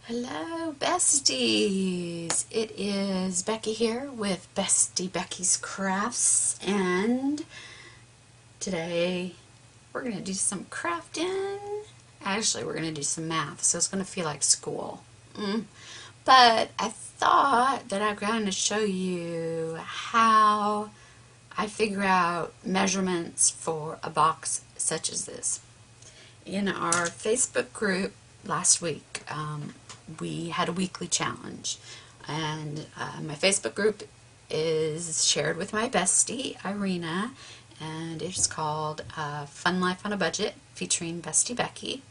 Hello, besties! It is Becky here with Bestie Becky's Crafts, and today we're going to do some crafting. Actually, we're going to do some math, so it's going to feel like school. But I thought that I'm going to show you how I figure out measurements for a box such as this. In our Facebook group last week, we had a weekly challenge, and my Facebook group is shared with my bestie Irina, and it's called Fun Life on a Budget featuring Bestie Becky.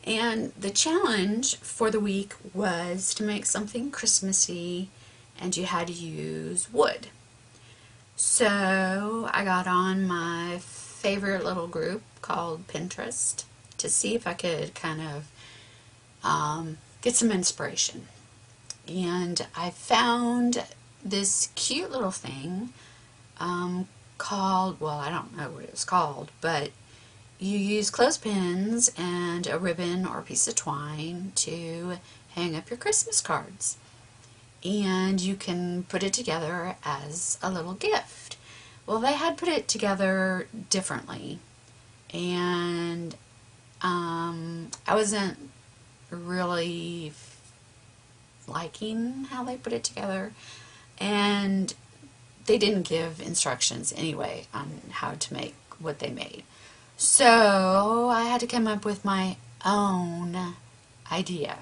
And the challenge for the week was to make something Christmassy, and you had to use wood. So I got on my favorite little group called Pinterest to see if I could kind of get some inspiration. And I found this cute little thing called, well, I don't know what it was called, but you use clothespins and a ribbon or a piece of twine to hang up your Christmas cards. And you can put it together as a little gift. Well, they had put it together differently, and I wasn't really liking how they put it together, and they didn't give instructions anyway on how to make what they made. So I had to come up with my own idea.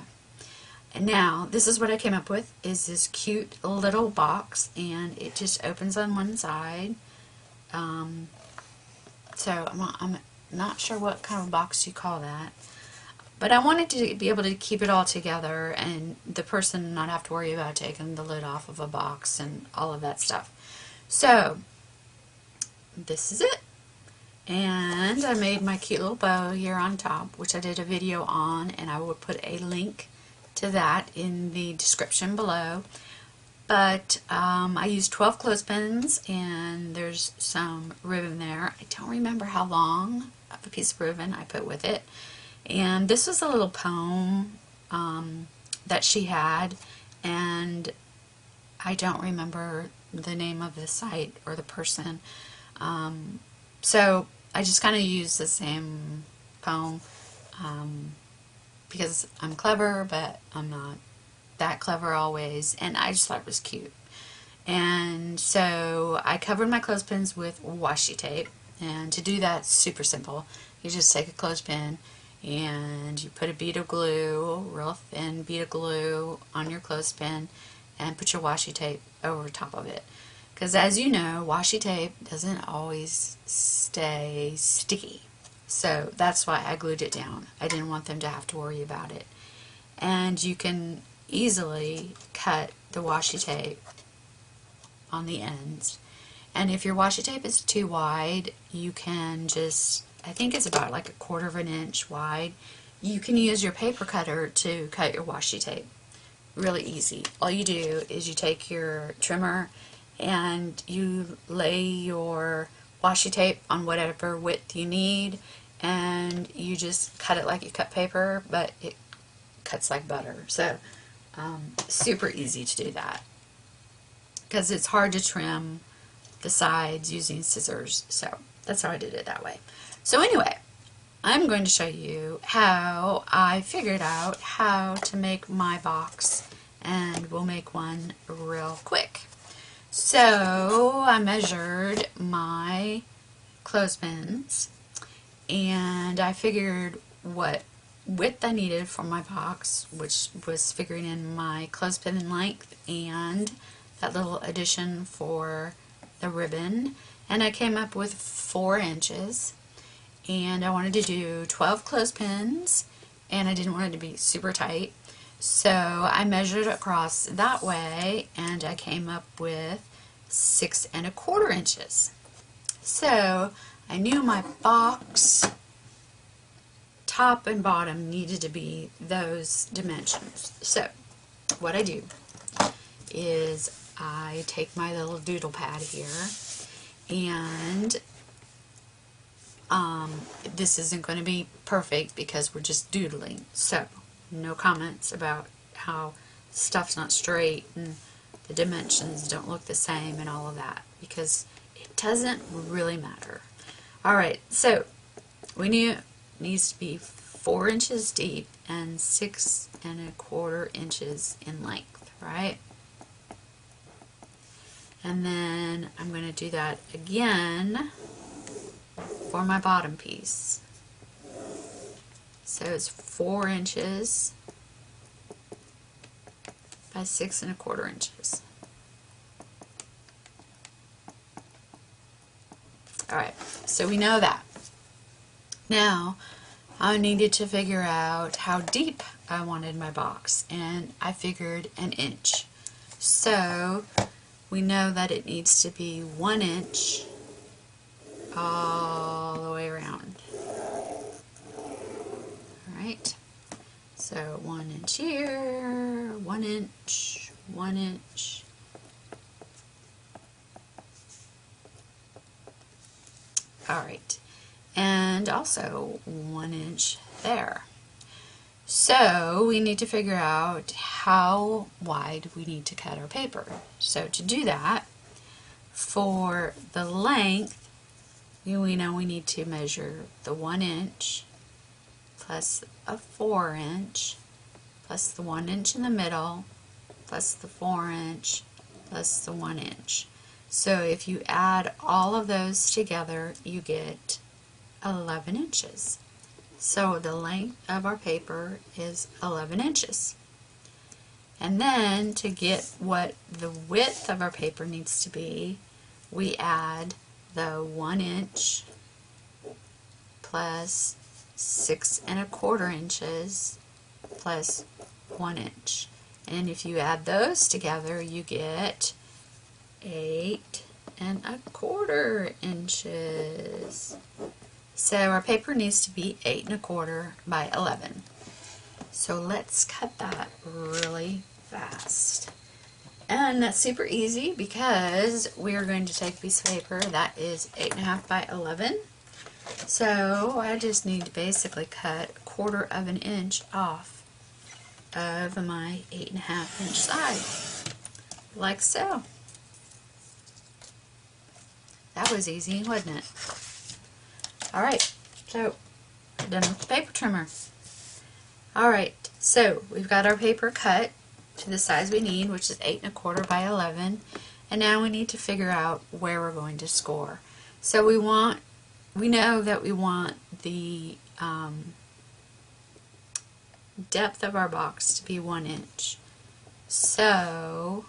And now this is what I came up with, is this cute little box, and it just opens on one side. So I'm not sure what kind of box you call that. But I wanted to be able to keep it all together and the person not have to worry about taking the lid off of a box and all of that stuff. So, this is it. And I made my cute little bow here on top, which I did a video on, and I will put a link to that in the description below. But I used 12 clothespins, and there's some ribbon there. I don't remember how long of a piece of ribbon I put with it. And this was a little poem that she had, and I don't remember the name of the site or the person. So I just kind of used the same poem because I'm clever, but I'm not that clever always, and I just thought it was cute. And so I covered my clothespins with washi tape, and to do that, super simple. You just take a clothespin and you put a bead of glue, real thin bead of glue, on your clothespin, and put your washi tape over top of it. Because as you know, washi tape doesn't always stay sticky. So that's why I glued it down. I didn't want them to have to worry about it. And you can easily cut the washi tape on the ends. And if your washi tape is too wide, you can just, I think it's about like 1/4 of an inch wide, you can use your paper cutter to cut your washi tape. Really easy. All you do is you take your trimmer and you lay your washi tape on whatever width you need, and you just cut it like you cut paper, but it cuts like butter. So super easy to do that, because it's hard to trim the sides using scissors. So that's how I did it that way. So anyway, I'm going to show you how I figured out how to make my box, and we'll make one real quick. So I measured my clothespins, and I figured what width I needed for my box, which was figuring in my clothespin length and that little addition for the ribbon, and I came up with 4 inches. And I wanted to do 12 clothespins, and I didn't want it to be super tight, so I measured across that way, and I came up with 6 1/4 inches. So I knew my box top and bottom needed to be those dimensions. So what I do is I take my little doodle pad here, and this isn't going to be perfect because we're just doodling. So no comments about how stuff's not straight and the dimensions don't look the same and all of that, because it doesn't really matter. Alright, so we knew it needs to be 4 inches deep and 6¼ inches in length, right? And then I'm going to do that again for my bottom piece. So it's 4 inches by 6¼ inches. Alright, so we know that. Now, I needed to figure out how deep I wanted my box, and I figured 1 inch. So, we know that it needs to be 1 inch all the way around. Alright, so 1 inch here, 1 inch, 1 inch. Alright, and also 1 inch there. So we need to figure out how wide we need to cut our paper. So to do that, for the length, we know we need to measure the 1 inch plus a 4 inch plus the 1 inch in the middle plus the 4 inch plus the 1 inch. So if you add all of those together, you get 11 inches. So the length of our paper is 11 inches. And then to get what the width of our paper needs to be, we add the 1 inch plus 6¼ inches plus 1 inch. And if you add those together, you get 8¼ inches. So our paper needs to be 8¼ by 11. So let's cut that really fast. And that's super easy because we are going to take a piece of paper that is 8½ by 11. So I just need to basically cut 1/4 inch off of my 8½ inch side, like so. That was easy, wasn't it? Alright, so we're done with the paper trimmer. Alright, so we've got our paper cut to the size we need, which is 8¼ by 11, and now we need to figure out where we're going to score. So we know that we want the depth of our box to be 1 inch. So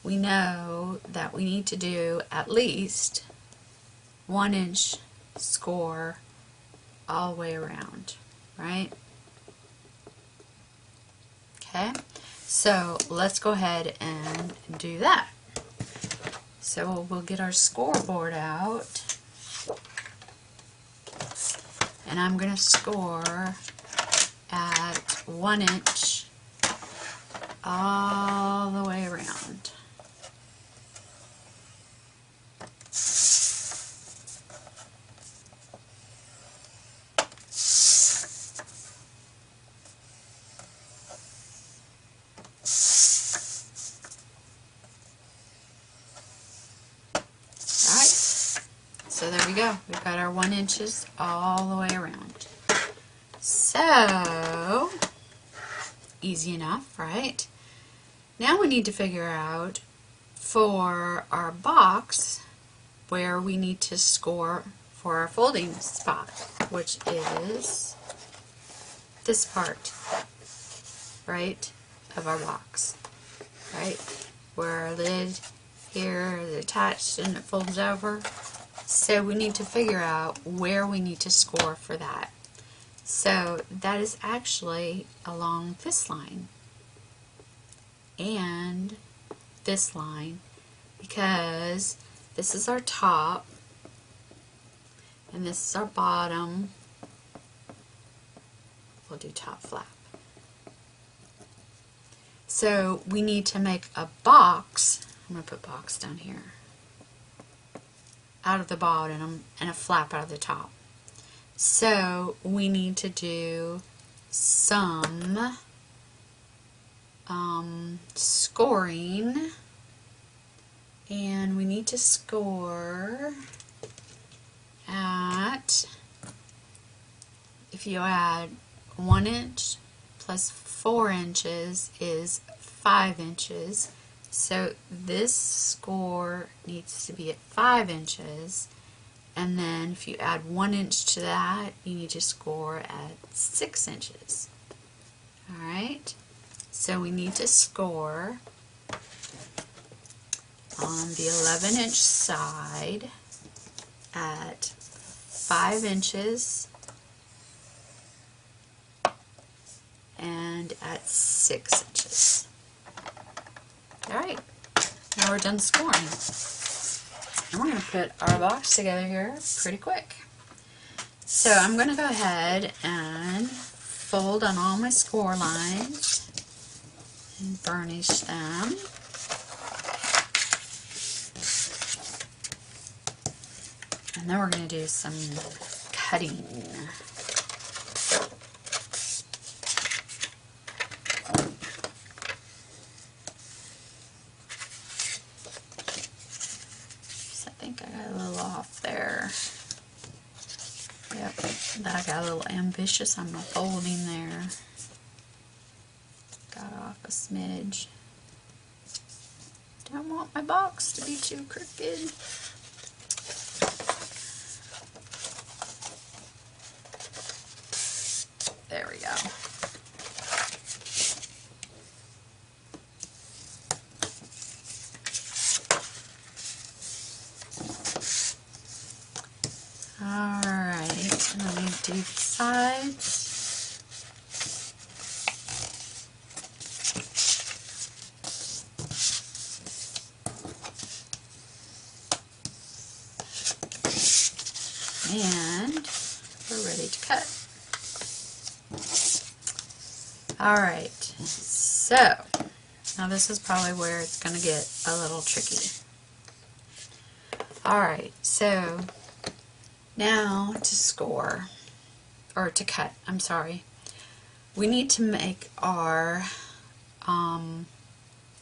we know that we need to do at least 1 inch score all the way around, right? Okay, so let's go ahead and do that. So we'll get our scoreboard out, and I'm going to score at 1 inch all the way around. So there we go. We've got our 1 inches all the way around. So, easy enough, right? Now we need to figure out for our box where we need to score for our folding spot, which is this part, right, of our box, right? Where our lid here is attached and it folds over. So we need to figure out where we need to score for that. So that is actually along this line and this line, because this is our top and this is our bottom. We'll do top flap. So we need to make a box. I'm going to put box down here, out of the bottom and a flap out of the top. So we need to do some scoring, and we need to score at, if you add 1 inch plus 4 inches is 5 inches. So this score needs to be at 5 inches. And then if you add 1 inch to that, you need to score at 6 inches. Alright, so we need to score on the 11-inch side at 5 inches and at 6 inches. Alright, now we're done scoring. And we're going to put our box together here pretty quick. So I'm going to go ahead and fold on all my score lines and burnish them. And then we're going to do some cutting. I think I got a little off there. Yep, I got a little ambitious on my folding there. Got off a smidge. Don't want my box to be too crooked. There we go. Alright, let me do the sides. And we're ready to cut. Alright, so now this is probably where it's going to get a little tricky. Alright, so now to score, or to cut, I'm sorry. We need to make our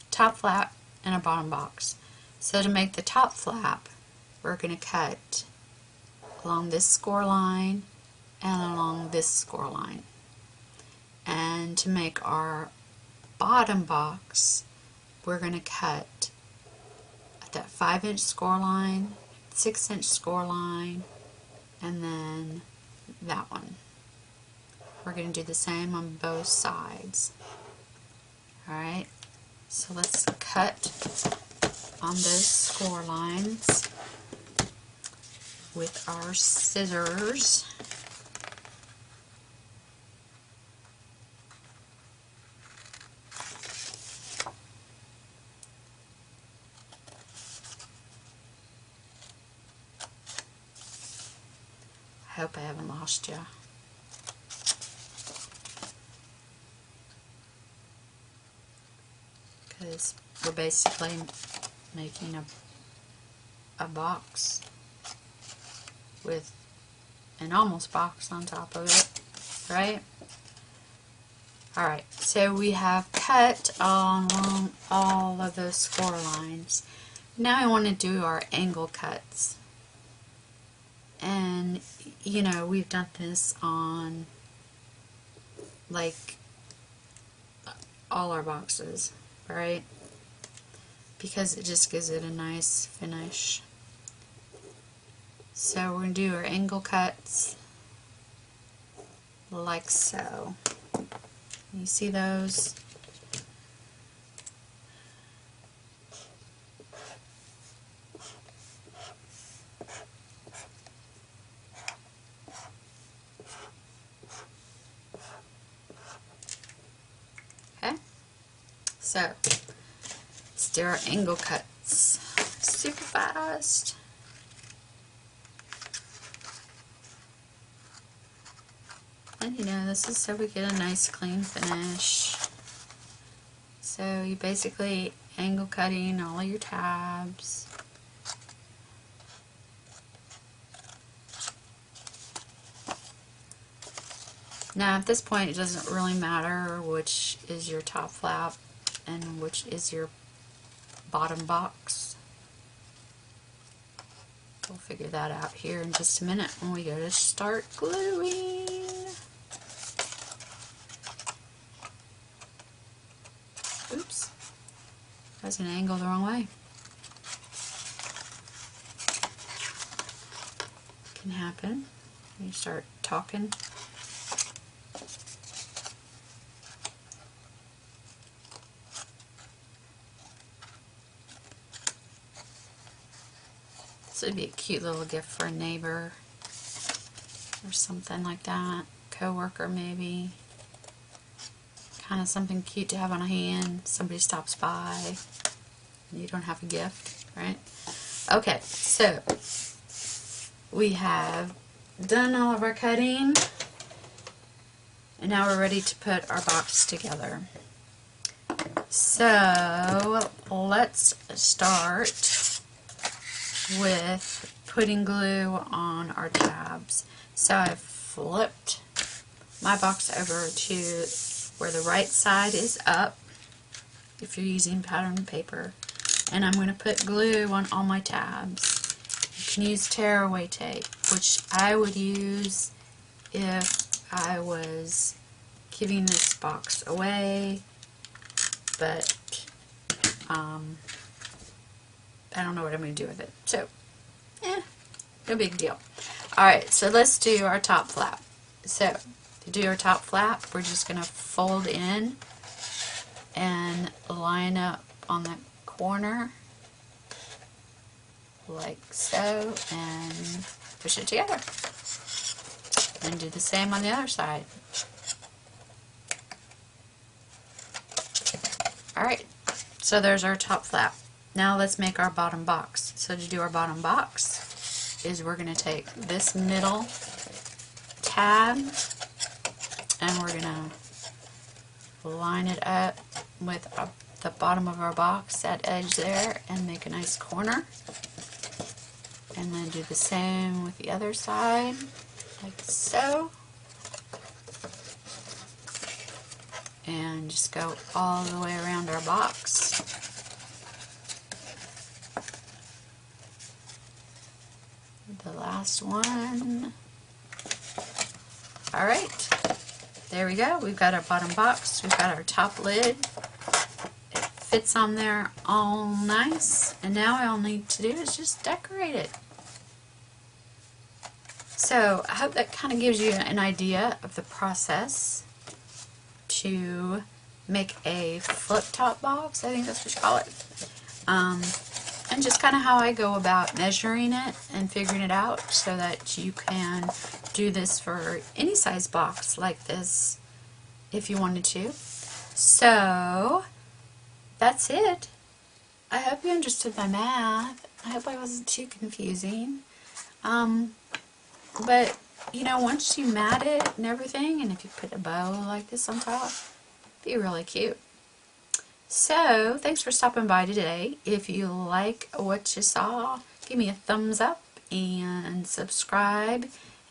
top flap and our bottom box. So to make the top flap, we're going to cut along this score line and along this score line. And to make our bottom box, we're going to cut at that 5-inch score line, 6-inch score line, and then that one. We're going to do the same on both sides. Alright, so let's cut on those score lines with our scissors. I hope I haven't lost you. Because we're basically making a box with an almost box on top of it, right? Alright, so we have cut along all of those score lines. Now I want to do our angle cuts. And, you know, we've done this on, like, all our boxes, right? Because it just gives it a nice finish. So we're going to do our angle cuts like so. You see those? Okay, so let's do our angle cuts super fast. And you know, this is so we get a nice clean finish. So you basically angle cutting all of your tabs. Now at this point it doesn't really matter which is your top flap and which is your bottom box. We'll figure that out here in just a minute when we go to start gluing. Oops, I was going to angle the wrong way. Can happen when you start talking. This would be a cute little gift for a neighbor or something like that. Coworker maybe. Kind of something cute to have on a hand. Somebody stops by and you don't have a gift, right? Okay, so we have done all of our cutting and now we're ready to put our box together. So let's start with putting glue on our tabs. So I've flipped my box over to where the right side is up if you're using pattern paper, and I'm going to put glue on all my tabs. You can use tearaway tape, which I would use if I was giving this box away, but I don't know what I'm going to do with it, so no big deal. Alright, so let's do our top flap. So to do our top flap, we're just going to fold in and line up on the corner like so and push it together. And do the same on the other side. Alright, so there's our top flap. Now let's make our bottom box. So to do our bottom box is we're going to take this middle tab and we're going to line it up with the bottom of our box, that edge there, and make a nice corner. And then do the same with the other side, like so. And just go all the way around our box. The last one. Alright, there we go. We've got our bottom box, we've got our top lid. It fits on there all nice, and now all I need to do is just decorate it. So I hope that kind of gives you an idea of the process to make a flip top box, I think that's what you call it. And just kind of how I go about measuring it and figuring it out so that you can do this for any size box like this if you wanted to. So that's it. I hope you understood my math. I hope I wasn't too confusing. But you know, once you mat it and everything, and if you put a bow like this on top, it'd be really cute. So, thanks for stopping by today. If you like what you saw, give me a thumbs up and subscribe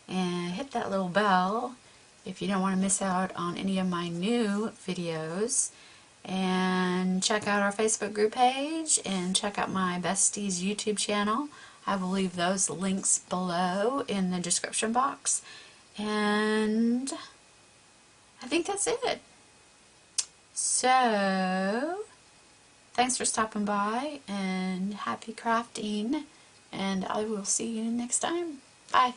and hit that little bell if you don't want to miss out on any of my new videos. And check out our Facebook group page and check out my Besties YouTube channel. I will leave those links below in the description box. And I think that's it. So, thanks for stopping by and happy crafting, and I will see you next time. Bye.